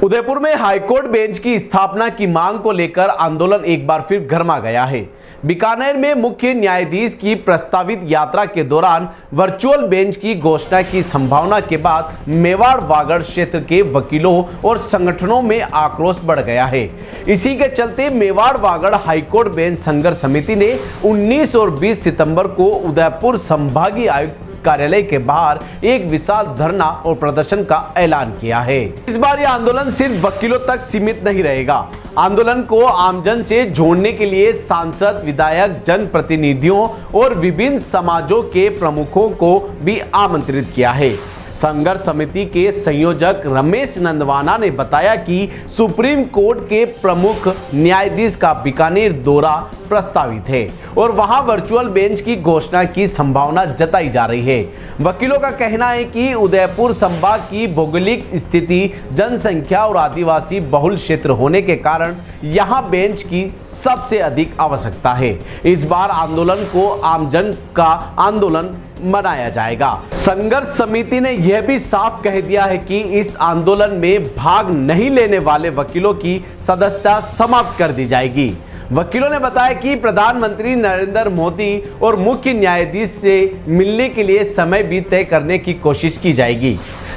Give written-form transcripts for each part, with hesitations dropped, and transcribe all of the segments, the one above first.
उदयपुर में high court bench की स्थापना की मांग को लेकर आंदोलन एक बार फिर गरमा गया है। बीकानेर में मुख्य न्यायाधीश की प्रस्तावित यात्रा के दौरान वर्चुअल बेंच की घोषणा की संभावना के बाद मेवाड़ वागड़ क्षेत्र के वकीलों और संगठनों में आक्रोश बढ़ गया है। इसी के चलते मेवाड़ वागड़ हाईकोर्ट बेंच संघर्ष समिति ने 19 और 20 सितंबर को उदयपुर संभागीय आयुक्त कार्यालय के बाहर एक विशाल धरना और प्रदर्शन का ऐलान किया है। इस बार यह आंदोलन सिर्फ वकीलों तक सीमित नहीं रहेगा। आंदोलन को आमजन से जोड़ने के लिए सांसद, विधायक, जनप्रतिनिधियों और विभिन्न समाजों के प्रमुखों को भी आमंत्रित किया है। संघर्ष समिति के संयोजक रमेश नंदवाना ने बताया कि सुप्रीम कोर्ट के प्रमुख न्यायाधीश का बीकानेर दौरा प्रस्तावित है और वहां वर्चुअल बेंच की घोषणा की संभावना जताई जा रही है। वकीलों का कहना है कि उदयपुर संभाग की भौगोलिक स्थिति, जनसंख्या और आदिवासी बहुल क्षेत्र होने के कारण यहां बेंच की सबसे अधिक आवश्यकता है। इस बार आंदोलन को आमजन का आंदोलन मनाया जाएगा। संघर्ष समिति ने यह भी साफ कह दिया है कि इस आंदोलन में भाग नहीं लेने वाले वकीलों की सदस्यता समाप्त कर दी जाएगी। वकीलों ने बताया कि प्रधानमंत्री नरेंद्र मोदी और मुख्य न्यायाधीश से मिलने के लिए समय भी तय करने की कोशिश की जाएगी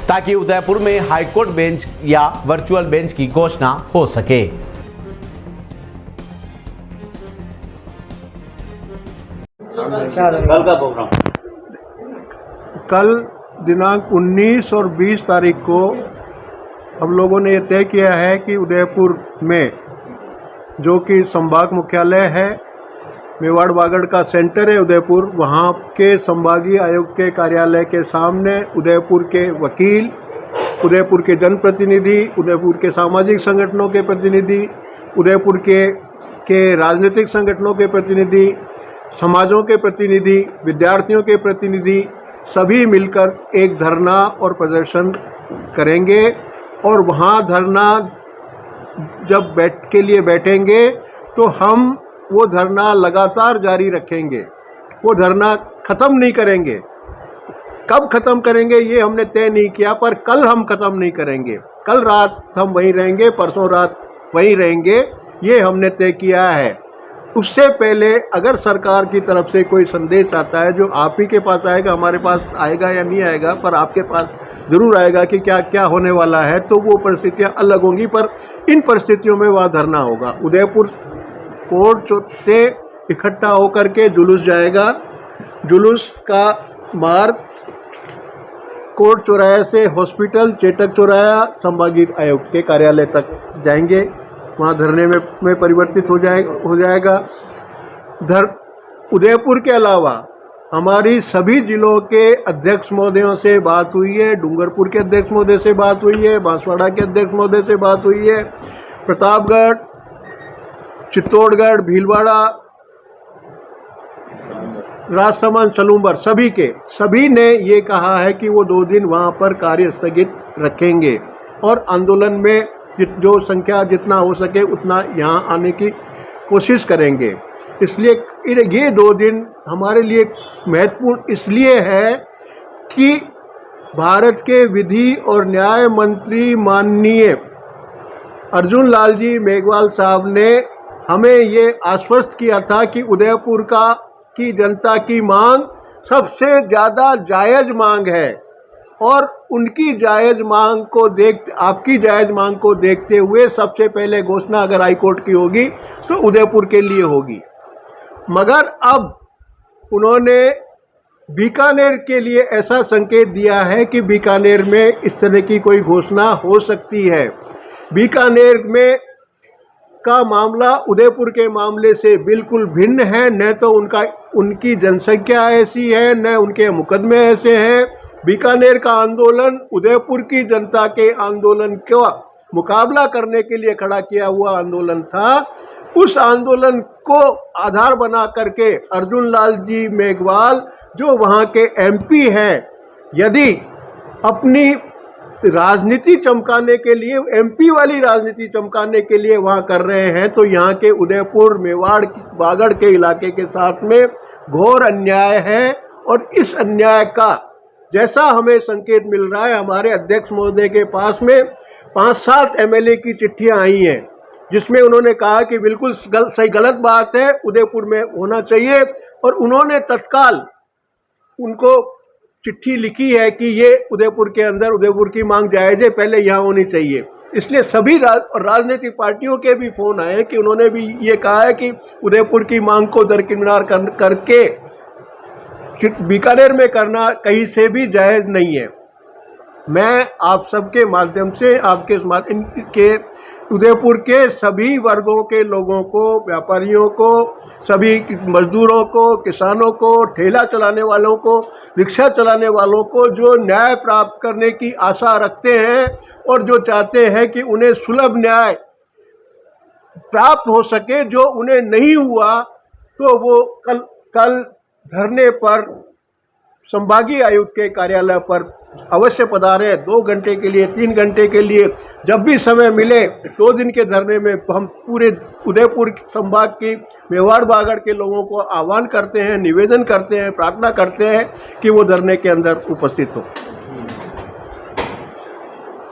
ताकि उदयपुर में हाईकोर्ट बेंच या वर्चुअल बेंच की घोषणा हो सके। कल का प्रोग्राम, कल दिनांक 19 और 20 तारीख को हम लोगों ने ये तय किया है कि उदयपुर में, जो कि संभाग मुख्यालय है, मेवाड़ वागड़ का सेंटर है उदयपुर, वहाँ के संभागीय आयुक्त के कार्यालय के सामने उदयपुर के वकील, उदयपुर के जनप्रतिनिधि, उदयपुर के सामाजिक संगठनों के प्रतिनिधि, उदयपुर के राजनीतिक संगठनों के प्रतिनिधि, समाजों के प्रतिनिधि, विद्यार्थियों के प्रतिनिधि सभी मिलकर एक धरना और प्रदर्शन करेंगे। और वहाँ धरना जब बैठेंगे तो हम वो धरना लगातार जारी रखेंगे, वो धरना ख़त्म नहीं करेंगे। कब ख़त्म करेंगे ये हमने तय नहीं किया, पर कल हम ख़त्म नहीं करेंगे। कल रात हम वहीं रहेंगे, परसों रात वहीं रहेंगे, ये हमने तय किया है। उससे पहले अगर सरकार की तरफ से कोई संदेश आता है, जो आप ही के पास आएगा, हमारे पास आएगा या नहीं आएगा, पर आपके पास ज़रूर आएगा कि क्या क्या होने वाला है, तो वो परिस्थितियां अलग होंगी। पर इन परिस्थितियों में वह धरना होगा। उदयपुर कोर्ट से इकट्ठा होकर के जुलूस जाएगा। जुलूस का मार्ग कोर्ट चौराहे से हॉस्पिटल, चेटक चौराहा, संभागीय आयुक्त के कार्यालय तक जाएंगे। वहाँ धरने में परिवर्तित हो जाएगा। उदयपुर के अलावा हमारी सभी जिलों के अध्यक्ष महोदयों से बात हुई है। डूंगरपुर के अध्यक्ष महोदय से बात हुई है, बांसवाड़ा के अध्यक्ष महोदय से बात हुई है, प्रतापगढ़, चित्तौड़गढ़, भीलवाड़ा, राजसमंद, सलूंबर, सभी ने ये कहा है कि वो 2 दिन वहाँ पर कार्य स्थगित रखेंगे और आंदोलन में जो संख्या जितना हो सके उतना यहाँ आने की कोशिश करेंगे। इसलिए ये 2 दिन हमारे लिए महत्वपूर्ण इसलिए है कि भारत के विधि और न्याय मंत्री माननीय अर्जुन लाल जी मेघवाल साहब ने हमें ये आश्वस्त किया था कि उदयपुर की जनता की मांग सबसे ज़्यादा जायज़ मांग है और उनकी जायज़ मांग को आपकी जायज़ मांग को देखते हुए सबसे पहले घोषणा अगर हाईकोर्ट की होगी तो उदयपुर के लिए होगी। मगर अब उन्होंने बीकानेर के लिए ऐसा संकेत दिया है कि बीकानेर में इस तरह की कोई घोषणा हो सकती है। बीकानेर में का मामला उदयपुर के मामले से बिल्कुल भिन्न है। न तो उनकी जनसंख्या ऐसी है, न उनके मुकदमे ऐसे हैं। बीकानेर का आंदोलन उदयपुर की जनता के आंदोलन का मुकाबला करने के लिए खड़ा किया हुआ आंदोलन था। उस आंदोलन को आधार बना करके अर्जुन लाल जी मेघवाल, जो वहाँ के एमपी हैं, यदि अपनी राजनीति चमकाने के लिए, एमपी वाली राजनीति चमकाने के लिए वहाँ कर रहे हैं, तो यहाँ के उदयपुर, मेवाड़, वागड़ के इलाके के साथ में घोर अन्याय है। और इस अन्याय का जैसा हमें संकेत मिल रहा है हमारे अध्यक्ष महोदय के पास में, 5-7 एमएलए की चिट्ठियां आई हैं जिसमें उन्होंने कहा कि बिल्कुल सही गलत बात है, उदयपुर में होना चाहिए, और उन्होंने तत्काल उनको चिट्ठी लिखी है कि ये उदयपुर के अंदर उदयपुर की मांग जायज़ है, पहले यहाँ होनी चाहिए। इसलिए सभी राजनीतिक पार्टियों के भी फोन आए कि उन्होंने भी ये कहा है कि उदयपुर की मांग को दरकिनार करके बीकानेर में करना कहीं से भी जायज़ नहीं है। मैं आप सबके माध्यम से आपके के उदयपुर के सभी वर्गों के लोगों को, व्यापारियों को, सभी मजदूरों को, किसानों को, ठेला चलाने वालों को, रिक्शा चलाने वालों को जो न्याय प्राप्त करने की आशा रखते हैं और जो चाहते हैं कि उन्हें सुलभ न्याय प्राप्त हो सके, जो उन्हें नहीं हुआ तो वो कल धरने पर संभागीय आयुक्त के कार्यालय पर अवश्य पधारें। 2 घंटे के लिए, 3 घंटे के लिए, जब भी समय मिले 2 दिन के धरने में हम पूरे उदयपुर संभाग की मेवाड़ बागड़ के लोगों को आह्वान करते हैं, निवेदन करते हैं, प्रार्थना करते हैं कि वो धरने के अंदर उपस्थित हो।